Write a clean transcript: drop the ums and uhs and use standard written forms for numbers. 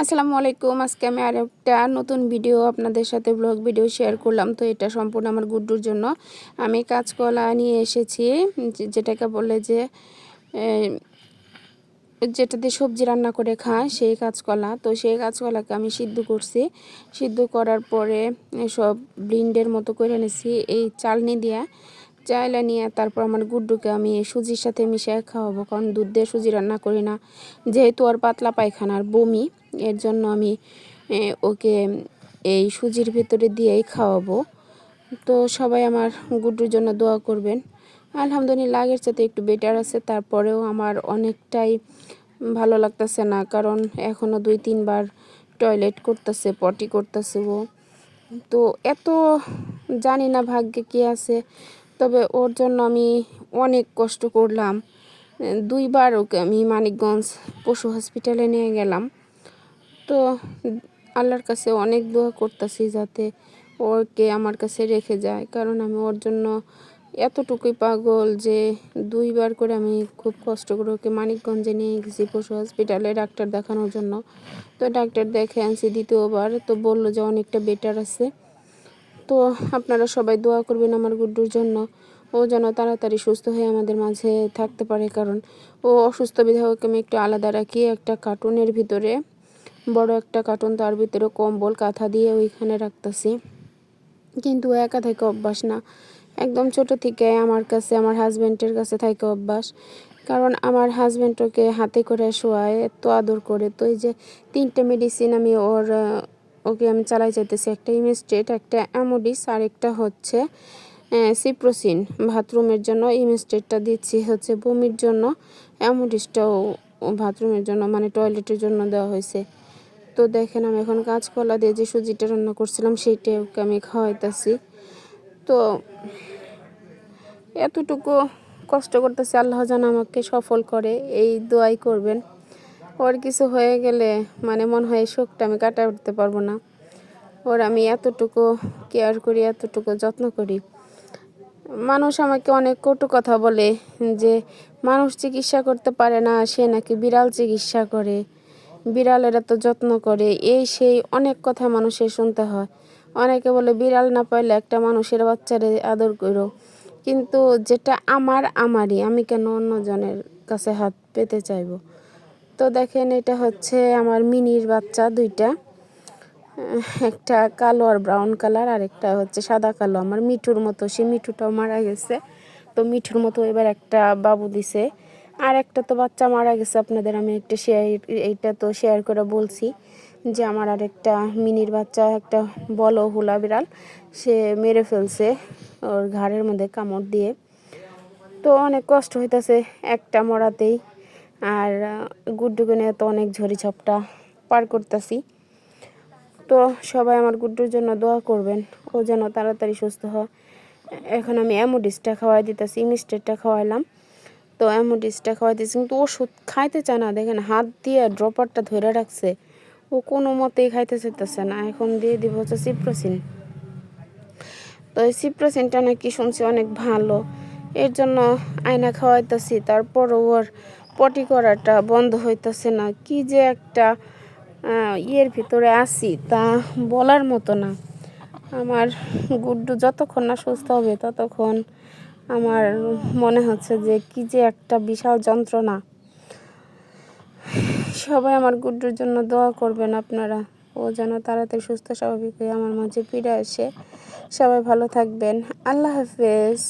আসসালামু আলাইকুম। আজকে আমি আরেকটা নতুন ভিডিও আপনাদের সাথে ব্লগ ভিডিও শেয়ার করলাম। তো এটা সম্পূর্ণ আমার গুড্ডুর জন্য। আমি কাঁচকলা নিয়ে এসেছি, যেটাকে বলে যে যেটা দিয়ে সবজি রান্না করে খায় সেই কাঁচকলা। তো সেই কাঁচকলাকে আমি সিদ্ধ করছি। সিদ্ধ করার পরে সব ব্লিন্ডের মতো করে নিয়েছি এই চালনি দিয়ে। চাইলা নিয়ে তারপর আমার গুড্ডুকে আমি সুজির সাথে মিশিয়ে খাওয়াবো, কারণ দুধ দিয়ে সুজি রান্না করি না, যেহেতু আর পাতলা পায়খানার বমি, এর জন্য আমি ওকে এই সুজির ভিতরে দিয়েই খাওয়াবো। তো সবাই আমার গুড্ডুর জন্য দোয়া করবেন। আলহামদুলিল্লাহ আগের সাথে একটু বেটার আছে, তারপরেও আমার অনেকটাই ভালো লাগতেছে না, কারণ এখনও 2-3 বার টয়লেট করতেছে, পটি করতেছে ও। তো এত জানি না ভাগ্যে কী আছে, তবে ওর জন্য আমি অনেক কষ্ট করলাম। 2বার ওকে আমি মানিকগঞ্জ পশু হসপিটালে নিয়ে গেলাম। তো আল্লাহর কাছে অনেক দোয়া করতেছি যাতে ওকে আমার কাছে রেখে যায়, কারণ আমি ওর জন্য এতটুকুই পাগল যে 2বার করে আমি খুব কষ্ট করে ওকে মানিকগঞ্জে নিয়ে গেছি পশু হসপিটালে ডাক্তার দেখানোর জন্য। তো ডাক্তার দেখে আনছি 2বার, তো বললো যে অনেকটা বেটার আছে। তো আপনারা সবাই দোয়া করবেন আমার গুড্ডুর জন্য, ও যেন তাড়াতাড়ি সুস্থ হয়ে আমাদের মাঝে থাকতে পারে, কারণ ও অসুস্থ বিধায় ওকে আমি একটু আলাদা রাখি একটা কার্টুনের ভিতরে, বড় একটা কার্টুন, তার ভিতরে কম্বল কাঁথা দিয়ে ওইখানে রাখতেছি। কিন্তু একা থেকে অভ্যাস না, একদম ছোট থেকে আমার কাছে, আমার হাজব্যান্ডের কাছে থাকে অভ্যাস, কারণ আমার হাজব্যান্ড ওকে হাতে করে শোয়ায়, এত আদর করে। তো এই যে 3টে মেডিসিন আমি ওকে আমি চালাই যেতেছি, একটা ইমেস্টেট, একটা অ্যামোডিস, আর একটা হচ্ছে সিপ্রোসিন বাথরুমের জন্য। ইমেস্টেটটা দিচ্ছি হচ্ছে বমির জন্য, অ্যামোডিসটাও বাথরুমের জন্য, মানে টয়লেটের জন্য দেওয়া হয়েছে। তো দেখেন আমি এখন কাঁচকলা দিয়ে যে সুজিটা রান্না করছিলাম সেইটা ওকে আমি খাওয়াইতেছি। তো এতটুকু কষ্ট করতেছি, আল্লাহ যেন আমাকে সফল করে, এই দোয়াই করবেন। ওর কিছু হয়ে গেলে মানে মনে হয় এই শোকটা আমি কাটায় উঠতে পারবো না। ওর আমি এতটুকু কেয়ার করি, এতটুকু যত্ন করি। মানুষ আমাকে অনেক কটু কথা বলে যে মানুষ চিকিৎসা করতে পারে না, সে নাকি বিড়াল চিকিৎসা করে, বিড়ালের এত যত্ন করে, এই সেই অনেক কথা মানুষের শুনতে হয়। অনেকে বলে বিড়াল না পাইলে একটা মানুষের বাচ্চারে আদর করো, কিন্তু যেটা আমারই, আমি কেন অন্যজনের কাছে হাত পেতে চাইবো। তো দেখেন এটা হচ্ছে আমার মিনির বাচ্চা 2টা, একটা কালো আর ব্রাউন কালার, আর একটা হচ্ছে সাদা কালো, আমার মিঠুর মতো। সে মিঠুটাও মারা গেছে, তো মিঠুর মতো এবার একটা বাবু দিছে। আর একটা তো বাচ্চা মারা গেছে, আপনাদের আমি এইটা তো শেয়ার করে বলছি যে আমার আর একটা মিনির বাচ্চা, একটা বলো হুলা বিড়াল, সে মেরে ফেলছে ওর ঘাড়ের মধ্যে কামড় দিয়ে। তো অনেক কষ্ট হইতেছে একটা মরাতেই, আর গুড্ডুকে নিয়ে তো অনেক ঝড়ি ঝপটা পার করতেছি। তো সবাই আমার গুড্ডুর জন্য দোয়া করবেন, ও যেন তাড়াতাড়ি সুস্থ হয়। এখন আমি অ্যামোডিসটা খাওয়াই দিতেছি, ইমিস্টেটটা খাওয়াইলাম। তো অ্যামোডিসটা খাওয়াই দিয়েছি, কিন্তু ওষুধ খাইতে চায় না। দেখেন হাত দিয়ে ড্রপারটা ধরে রাখছে, ও কোনো মতেই খাইতে চাইতেছে না। এখন দিয়ে দিব হচ্ছে সিপ্রোসিন। তো এই সিপ্রোসিনটা নাকি শুনছি অনেক ভালো, এর জন্য আয়না খাওয়াইতেছি। তারপরও ওর পটি করাটা বন্ধ হইতেছে না, কি যে একটা ইয়ের ভিতরে আছি তা বলার মতো না। আমার গুড্ডু যতক্ষণ না সুস্থ হবে ততক্ষণ আমার মনে হচ্ছে যে কি যে একটা বিশাল যন্ত্রণা। সবাই আমার গুড্ডুর জন্য দোয়া করবেন আপনারা, ও যেন তাড়াতাড়ি সুস্থ স্বাভাবিক হয়ে আমার মাঝে ফিরে আসে। সবাই ভালো থাকবেন, আল্লাহ হাফেজ।